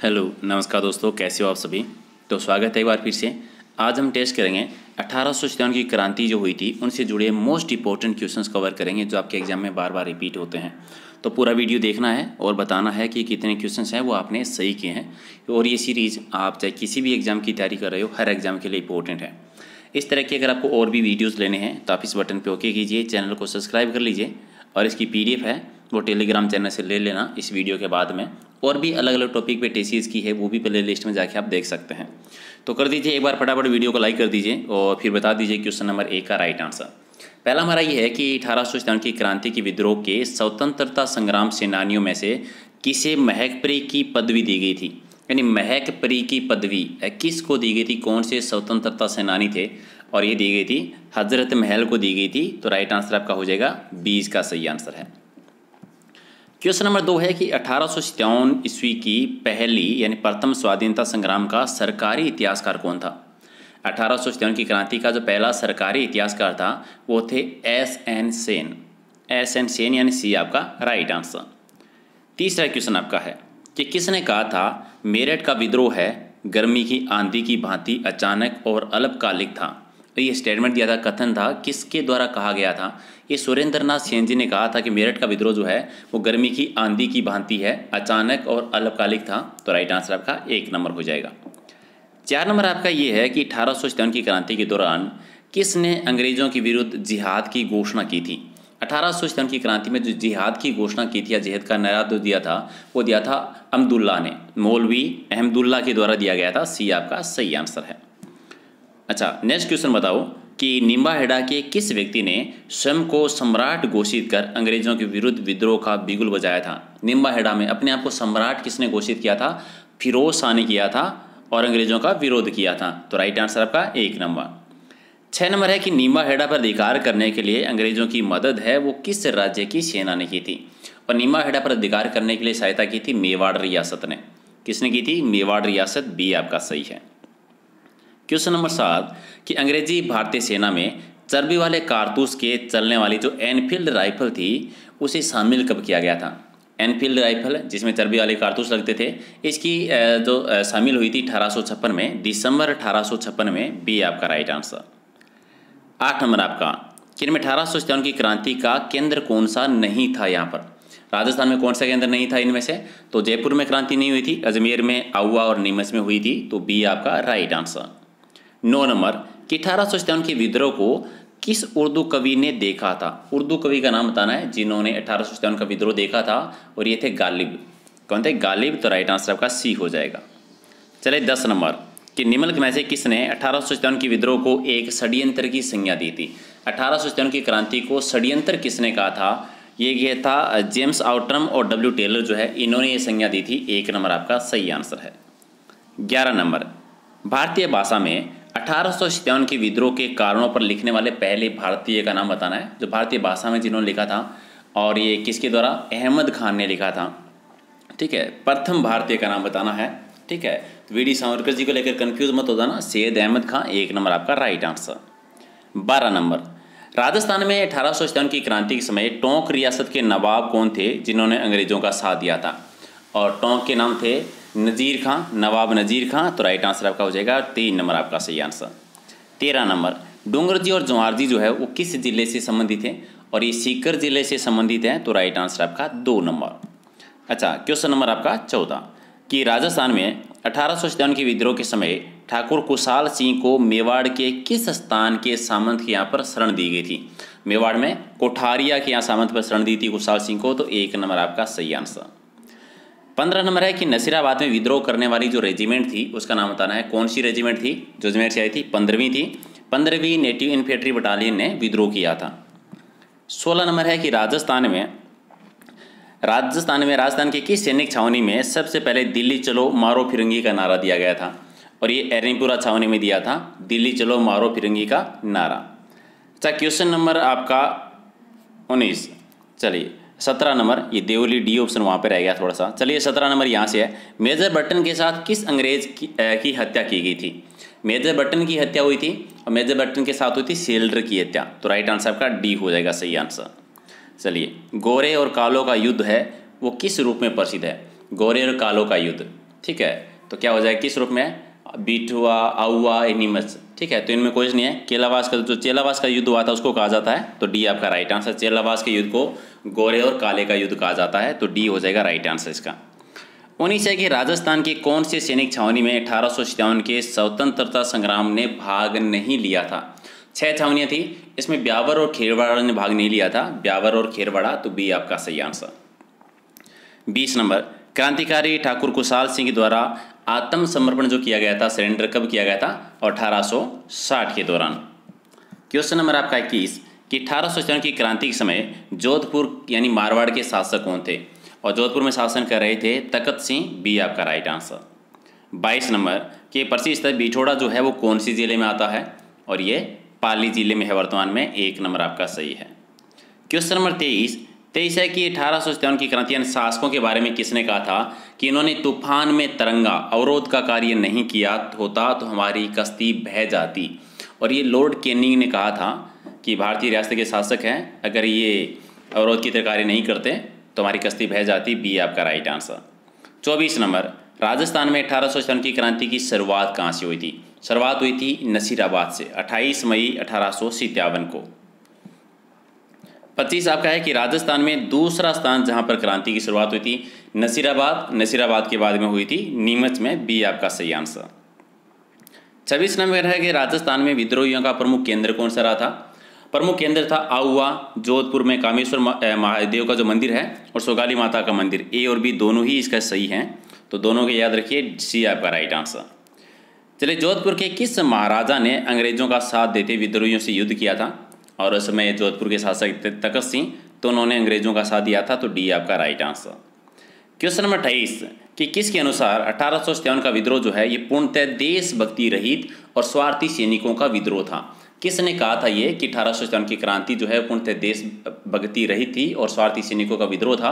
Hello नमस्कार दोस्तों, कैसे हो आप सभी। तो स्वागत है एक बार फिर से। आज हम टेस्ट करेंगे 1857 की क्रांति जो हुई थी उनसे जुड़े मोस्ट इंपॉर्टेंट क्वेश्चंस कवर करेंगे जो आपके एग्जाम में बार बार रिपीट होते हैं। तो पूरा वीडियो देखना है और बताना है कि कितने क्वेश्चंस हैं वो आपने सही किए हैं। और ये सीरीज़ आप चाहे किसी भी एग्जाम की तैयारी कर रहे हो, हर एग्जाम के लिए इंपॉर्टेंट है। इस तरह के अगर आपको और भी वीडियोज़ लेने हैं तो आप इस बटन पर ओके कीजिए, चैनल को सब्सक्राइब कर लीजिए और इसकी PDF है वो टेलीग्राम चैनल से ले लेना इस वीडियो के बाद में। और भी अलग अलग टॉपिक पे टेसीज की है वो भी प्ले लिस्ट में जाके आप देख सकते हैं। तो कर दीजिए एक बार फटाफट वीडियो को लाइक कर दीजिए और फिर बता दीजिए क्वेश्चन नंबर 1 का राइट आंसर। पहला हमारा ये है कि 1857 की क्रांति की विद्रोह के स्वतंत्रता संग्राम सेनानियों में से किसे महकपरी की पदवी दी गई थी। यानी महकपरी की पदवी किसको दी गई थी, कौन से स्वतंत्रता सेनानी थे, और ये दी गई थी हजरत महल को दी गई थी। तो राइट आंसर आपका हो जाएगा 20 का सही आंसर है। क्वेश्चन नंबर 2 है कि 1857 ईस्वी की पहली यानी प्रथम स्वाधीनता संग्राम का सरकारी इतिहासकार कौन था। 1857 की क्रांति का जो पहला सरकारी इतिहासकार था वो थे S.N. सेन। S.N. सेन यानी सी आपका राइट आंसर। तीसरा क्वेश्चन आपका है कि किसने कहा था मेरठ का विद्रोह है गर्मी की आंधी की भांति अचानक और अल्पकालिक था। तो ये स्टेटमेंट दिया था, कथन था, किसके द्वारा कहा गया था। ये सुरेंद्रनाथ सेन जी ने कहा था कि मेरठ का विद्रोह जो है वो गर्मी की आंधी की भांति है, अचानक और अल्पकालिक था। तो राइट आंसर आपका 1 नंबर हो जाएगा। 4 नंबर आपका ये है कि 1857 की क्रांति के दौरान किसने अंग्रेजों के विरुद्ध जिहाद की घोषणा की थी। 1857 की क्रांति में जो जिहाद की घोषणा की थी या जिहाद का नारा जो दिया था वो दिया था अहमदुल्ला ने, मौलवी अहमदुल्ला के द्वारा दिया गया था। सी आपका सही आंसर है। अच्छा, नेक्स्ट क्वेश्चन बताओ कि निम्बाहेड़ा के किस व्यक्ति ने स्वयं को सम्राट घोषित कर अंग्रेजों के विरुद्ध विद्रोह का बिगुल बजाया था। निम्बाहेड़ा में अपने आप को सम्राट किसने घोषित किया था, फिरोज शाह ने किया था और अंग्रेजों का विरोध किया था। तो राइट आंसर आपका 1 नंबर। 6 नंबर है कि निम्बाहेड़ा पर अधिकार करने के लिए अंग्रेजों की मदद है वो किस राज्य की सेना ने की थी। और निम्बाहेड़ा पर अधिकार करने के लिए सहायता की थी मेवाड़ रियासत ने। किसने की थी, मेवाड़ रियासत। बी आपका सही है। क्वेश्चन नंबर 7 कि अंग्रेजी भारतीय सेना में चर्बी वाले कारतूस के चलने वाली जो एनफील्ड राइफल थी उसे शामिल कब किया गया था। एनफील्ड राइफल जिसमें चर्बी वाले कारतूस लगते थे, इसकी जो शामिल हुई थी 1856 में, दिसंबर 1856 में। बी आपका राइट आंसर। 8 नंबर आपका कि इनमें 1857 की क्रांति का केंद्र कौन सा नहीं था। यहाँ पर राजस्थान में कौन सा केंद्र नहीं था इनमें से। तो जयपुर में क्रांति नहीं हुई थी, अजमेर में, आउवा और नीमच में हुई थी। तो बी आपका राइट आंसर। 9 नंबर कि 1857 के विद्रोह को किस उर्दू कवि ने देखा था। उर्दू कवि का नाम बताना है जिन्होंने 1857 का विद्रोह देखा था, और ये थे गालिब। कौन थे, गालिब। तो राइट आंसर आपका सी हो जाएगा। चलिए 10 नंबर कि निम्नलिखित में से किसने 1857 की विद्रोह को एक षड्यंत्र की संज्ञा दी थी। 1857 की क्रांति को षड्यंत्र किसने कहा था। ये था जेम्स आउटरम और W. टेलर जो है, इन्होंने ये संज्ञा दी थी। 1 नंबर आपका सही आंसर है। 11 नंबर भारतीय भाषा में 1857 के विद्रोह के कारणों पर लिखने वाले पहले भारतीय का नाम बताना है। जो भारतीय भाषा में जिन्होंने लिखा था, और ये किसके द्वारा, अहमद खान ने लिखा था। ठीक है, प्रथम भारतीय का नाम बताना है। ठीक है, वीडी सावरकर जी को लेकर कंफ्यूज मत हो जाना, सैयद अहमद खान। 1 नंबर आपका राइट आंसर। 12 नंबर राजस्थान में 1857 की क्रांति के समय टोंक रियासत के नवाब कौन थे जिन्होंने अंग्रेजों का साथ दिया था। और टोंक के नाम थे नज़ीर खां, नवाब नज़ीर खां। तो राइट आंसर आपका हो जाएगा 3 नंबर आपका सही आंसर। 13 नंबर डूंगरजी और जवाहरजी जो है वो किस जिले से संबंधित हैं, और ये सीकर जिले से संबंधित हैं। तो राइट आंसर आपका 2 नंबर। अच्छा, क्वेश्चन नंबर आपका 14 कि राजस्थान में 1857 के विद्रोह के समय ठाकुर कुशाल सिंह को मेवाड़ के किस स्थान के सामंत के यहाँ पर शरण दी गई थी। मेवाड़ में कोठारिया के यहाँ सामंत पर शरण दी थी कुशाल सिंह को। तो 1 नंबर आपका सही आंसर। 15 नंबर है कि नसीराबाद में विद्रोह करने वाली जो रेजिमेंट थी उसका नाम बताना है। कौन सी रेजिमेंट थी जो अजमेर से आई थी। 15वीं थी। 15वीं नेटिव इन्फेंट्री बटालियन ने विद्रोह किया था। 16 नंबर है कि राजस्थान के किस सैनिक छावनी में सबसे पहले दिल्ली चलो मारो फिरंगी का नारा दिया गया था। और ये एरनीपुरा छावनी में दिया था दिल्ली चलो मारो फिरंगी का नारा। अच्छा, क्वेश्चन नंबर आपका 19। चलिए 17 नंबर, ये देवली डी ऑप्शन वहाँ पे रह गया थोड़ा सा। चलिए 17 नंबर यहाँ से है, मेजर बर्टन के साथ किस अंग्रेज की हत्या की गई थी। मेजर बर्टन की हत्या हुई थी और मेजर बर्टन के साथ हुई थी सेल्डर की हत्या। तो राइट आंसर आपका डी हो जाएगा सही आंसर। चलिए गोरे और कालों का युद्ध है वो किस रूप में प्रसिद्ध है। गोरे और कालों का युद्ध ठीक है, तो क्या हो जाएगा किस रूप में, बीठुआ, आउआ, नीमच, ठीक है। तो इनमें कोई नहीं है। केलावास का जो चेलावास का युद्ध हुआ था उसको कहा जाता है, तो डी आपका राइट आंसर। चेलावास के युद्ध को गोरे और काले का युद्ध कहा जाता है, तो डी हो जाएगा राइट आंसर इसका। 19 है कि राजस्थान की कौन सी सैनिक छावनी में 1857 के स्वतंत्रता संग्राम ने भाग नहीं लिया था। 6 छावनियाँ थी, इसमें ब्यावर और खेरवाड़ा ने भाग नहीं लिया था, ब्यावर और खेरवाड़ा, तो बी आपका सही आंसर। 20 नंबर, क्रांतिकारी ठाकुर कुशाल सिंह द्वारा आत्मसमर्पण जो किया गया था, सरेंडर कब किया गया था, और 1860 के दौरान। क्वेश्चन नंबर आपका 21 कि 1857 की क्रांति के समय जोधपुर यानी मारवाड़ के शासक कौन थे, और जोधपुर में शासन कर रहे थे तखत सिंह, बी आपका राइट आंसर। 22 नंबर कि प्रसिद्ध स्थल बिठोड़ा जो है वो कौन सी जिले में आता है, और ये पाली जिले में है वर्तमान में, 1 नंबर आपका सही है। क्वेश्चन नंबर 23 है कि 1857 की क्रांति यानी शासकों के बारे में किसने कहा था कि इन्होंने तूफान में तरंगा अवरोध का कार्य नहीं किया होता तो हमारी कश्ती बह जाती, और ये लॉर्ड कैनिंग ने कहा था कि भारतीय रियासत के शासक हैं, अगर ये अवरोध की तरह कार्य नहीं करते तो हमारी कश्ती बह जाती, बी आपका राइट आंसर। 24 नंबर, राजस्थान में 1857 की क्रांति की शुरुआत कहाँ से हुई थी। शुरुआत हुई थी नसीराबाद से 28 मई 1857 को। 25 आपका है कि राजस्थान में दूसरा स्थान जहाँ पर क्रांति की शुरुआत हुई थी नसीराबाद के बाद में हुई थी नीमच में, बी आपका सही आंसर। 26 नंबर है कि राजस्थान में विद्रोहियों का प्रमुख केंद्र कौन सा रहा था। प्रमुख केंद्र था आउवा, जोधपुर में कामेश्वर महादेव का जो मंदिर है, और सोगाली माता का मंदिर। ए और बी दोनों ही इसका सही हैं, तो दोनों के याद रखिए, सी आपका राइट आंसर। चलिए, जोधपुर के किस महाराजा ने अंग्रेजों का साथ देते विद्रोहियों से युद्ध किया था, और उस समय जोधपुर के शासक तखत सिंह, तो उन्होंने अंग्रेजों का साथ दिया था, तो डी आपका राइट आंसर। क्वेश्चन नंबर 28 कि किसके अनुसार 1857 का विद्रोह जो है ये पूर्णतः देशभक्ति रहित और स्वार्थी सैनिकों का विद्रोह था। किसने कहा था ये कि 1857 की क्रांति जो है पूर्णतः देशभक्ति रहित थी और स्वार्थी सैनिकों का विद्रोह था।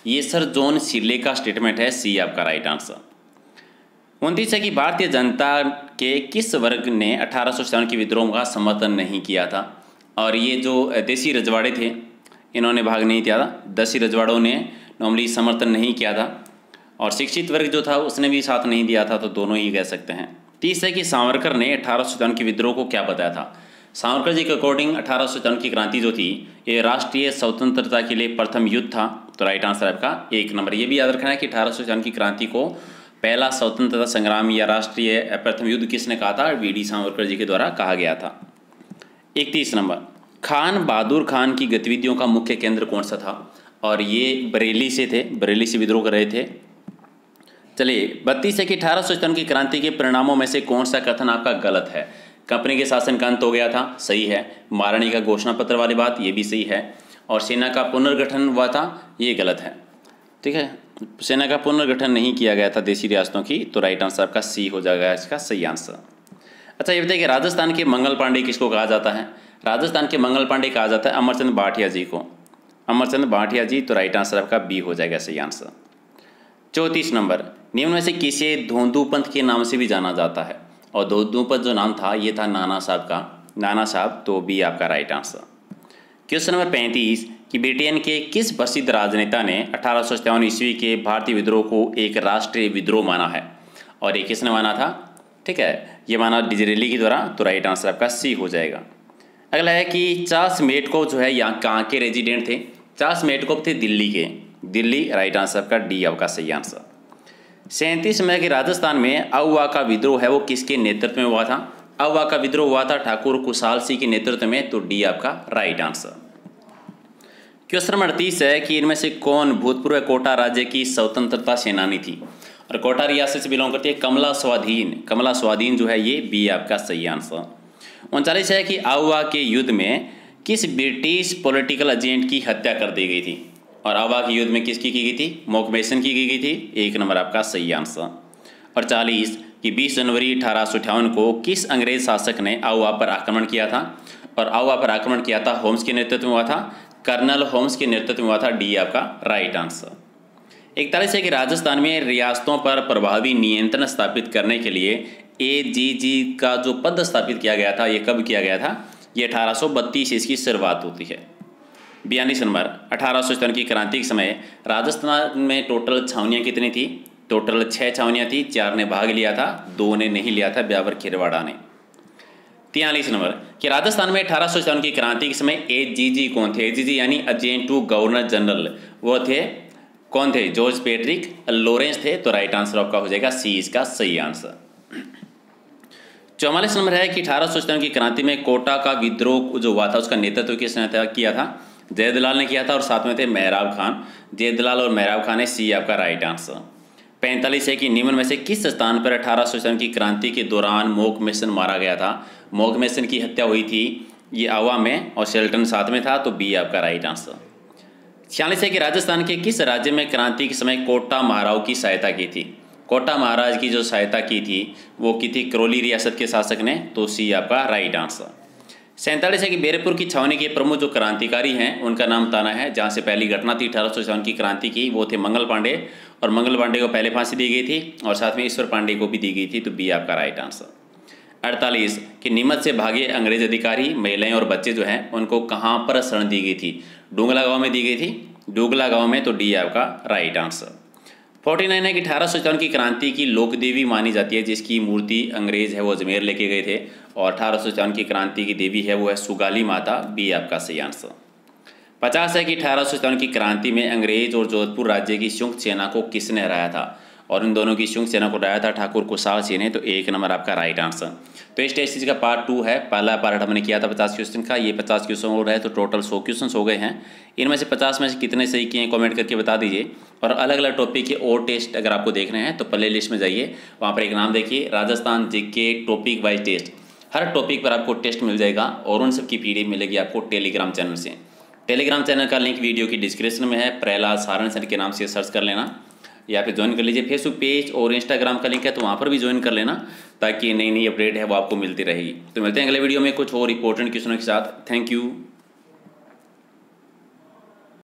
ये सर जॉन सिरले का स्टेटमेंट है, सी आपका राइट आंसर। 29 है कि भारतीय जनता के किस वर्ग ने 1857 के विद्रोह का समर्थन नहीं किया था, और ये जो देसी रजवाड़े थे इन्होंने भाग नहीं किया था। देसी रजवाड़ों ने नॉर्मली समर्थन नहीं किया था, और शिक्षित वर्ग जो था उसने भी साथ नहीं दिया था, तो दोनों ही कह सकते हैं। 30 है कि सावरकर ने 1857 के विद्रोह को क्या बताया था। सावरकर जी के अकॉर्डिंग 1857 की क्रांति जो थी ये राष्ट्रीय स्वतंत्रता के लिए प्रथम युद्ध था, तो राइट आंसर आपका 1 नंबर। ये भी याद रखना है कि 1857 की क्रांति को पहला स्वतंत्रता संग्राम या राष्ट्रीय प्रथम युद्ध किसने कहा था, वी.डी. सावरकर जी के द्वारा कहा गया था। 31 नंबर, खान बहादुर खान की गतिविधियों का मुख्य केंद्र कौन सा था, और ये बरेली से थे, बरेली से विद्रोह कर रहे थे। चलिए, 32 है कि 1857 की क्रांति के परिणामों में से कौन सा कथन आपका गलत है। कंपनी के शासन का अंत हो गया था, सही है। महारानी का घोषणा पत्र वाली बात, ये भी सही है। और सेना का पुनर्गठन हुआ था, ये गलत है। ठीक है, सेना का पुनर्गठन नहीं किया गया था देशी रियासतों की, तो राइट आंसर आपका सी हो जाएगा इसका सही आंसर। अच्छा, ये बताइए कि राजस्थान के मंगल पांडे किसको कहा जाता है। राजस्थान के मंगल पांडे कहा जाता है अमरचंद भाटिया जी को, अमरचंद भाटिया जी, तो राइट आंसर आपका बी हो जाएगा सही आंसर। 34 नंबर, निम्न में से किसे धोंदू पंथ के नाम से भी जाना जाता है, और धोंदू पंथ जो नाम था ये था नाना साहब का, नाना साहब, तो बी आपका राइट आंसर। क्वेश्चन नंबर 35 कि ब्रिटेन के किस प्रसिद्ध राजनेता ने 1857 ईस्वी के भारतीय विद्रोह को एक राष्ट्रीय विद्रोह माना है, और ये किसने माना था। ठीक है, ये माना डिजरेली के द्वारा, तो राइट आंसर आपका सी हो जाएगा। अगला है कि चार्ल्स मेडकोफ जो है यहाँ कहाँ के रेजिडेंट थे। चार्ल्स मेडकोफ थे दिल्ली के, दिल्ली, राइट आंसर आपका डी आपका सही आंसर। 37 में कि राजस्थान में आउवा का विद्रोह है वो किसके नेतृत्व में हुआ था। आउवा का विद्रोह हुआ था ठाकुर कुशाल सिंह के नेतृत्व में, तो डी आपका राइट आंसर। क्वेश्चन नंबर 38 है कि इनमें से कौन भूतपूर्व कोटा राज्य की स्वतंत्रता सेनानी थी, और कोटा रियासत से बिलोंग करती है कमला स्वाधीन, कमला स्वाधीन जो है ये बी आपका सही आंसर। 39 है कि आउवा के युद्ध में किस ब्रिटिश पॉलिटिकल एजेंट की हत्या कर दी गई थी, और आउवा के युद्ध में किसकी की गई थी, मॉकबेसन की गई थी, 1 नंबर आपका सही आंसर। और 40 कि 20 जनवरी 1858 को किस अंग्रेज शासक ने आउवा पर आक्रमण किया था, और आउवा पर आक्रमण किया था होम्स के नेतृत्व में हुआ था, कर्नल होम्स के नेतृत्व में हुआ था, डी आपका राइट आंसर। 41 है कि राजस्थान में रियासतों पर प्रभावी नियंत्रण स्थापित करने के लिए AGG का जो पद स्थापित किया गया था ये कब किया गया था, ये 1832 इसकी शुरुआत होती है। 42 नंबर, 1857 की क्रांति के समय राजस्थान में टोटल छावनियाँ कितनी थी, टोटल 6 छावनियाँ थी, 4 ने भाग लिया था, 2 ने नहीं लिया था, ब्यावर खिरवाड़ा ने। 43 नंबर कि राजस्थान में 1857 की क्रांति के समय एजीजी कौन थे? एजीजी यानी एडजेंट टू गवर्नर जनरल, वो थे कौन थे? जॉर्ज पैट्रिक लॉरेंस थे। तो राइट आंसर आपका हो जाएगा सी इसका सही आंसर। 44 नंबर है कि 1857 की क्रांति में कोटा का विद्रोह जो हुआ था उसका नेतृत्व किसने किया था? जयदलाल ने किया था और साथ में थे मेहराब खान। जयदलाल और मेहराब खान है, सी आपका राइट आंसर। 45 है कि निम्न में से किस स्थान पर 1857 की क्रांति के दौरान मोक मेसन मारा गया था? मोक मेसन की हत्या हुई थी ये आवा में और शेल्टन साथ में था, तो बी आपका राइट आंसर। 46 है कि राजस्थान के किस राज्य में क्रांति के समय कोटा महाराव की सहायता की थी? कोटा महाराज की जो सहायता की थी वो की थी करौली रियासत के शासक ने, तो सी आपका राइट आंसर। 47 है कि बैरकपुर की छावनी के प्रमुख जो क्रांतिकारी हैं उनका नाम ताना है। जहाँ से पहली घटना थी 1857 की क्रांति की, वो थे मंगल पांडे, और मंगल पांडे को पहले फांसी दी गई थी और साथ में ईश्वर पांडे को भी दी गई थी, तो बी आपका राइट आंसर। 48 कि नीमच से भागे अंग्रेज अधिकारी, महिलाएं और बच्चे जो हैं उनको कहाँ पर शरण दी गई थी? डूंगला गाँव में दी गई थी, डूंगला गाँव में, तो डी आपका राइट आंसर। 49 है कि 1857 की क्रांति की लोक देवी मानी जाती है, जिसकी मूर्ति अंग्रेज है वो अजमेर लेके गए थे, और 1857 की क्रांति की देवी है वो है सुगाली माता, बी आपका सही आंसर। 50 है कि 1857 की क्रांति में अंग्रेज और जोधपुर राज्य की संयुक्त सेना को किसने हराया था? और इन दोनों की संयुक्त सेना को हराया था ठाकुर कुशाल सिंह ने, तो 1 नंबर आपका राइट आंसर। तो इस टेस्ट सीरीज का पार्ट 2 है। पहला पार्ट हमने किया था 50 क्वेश्चन का, ये 50 क्वेश्चन हो रहा है, तो टोटल 100 क्वेश्चन हो गए हैं। इनमें से 50 में से कितने सही किए हैं कमेंट करके बता दीजिए। और अलग अलग टॉपिक के और टेस्ट अगर आपको देखने हैं तो प्ले लिस्ट में जाइए, वहाँ पर एक नाम देखिए Rajasthan GK topic wise test. हर टॉपिक पर आपको टेस्ट मिल जाएगा और उन सब की PDF मिलेगी आपको टेलीग्राम चैनल से। टेलीग्राम चैनल का लिंक वीडियो की डिस्क्रिप्शन में है, प्रहलाद सारण सर के नाम से सर्च कर लेना या फिर ज्वाइन कर लीजिए। फेसबुक पेज और इंस्टाग्राम का लिंक है, तो वहाँ पर भी ज्वाइन कर लेना ताकि नई नई अपडेट है वो आपको मिलती रहेगी। तो मिलते हैं अगले वीडियो में कुछ और इंपॉर्टेंट क्वेश्चनों के साथ। Thank you.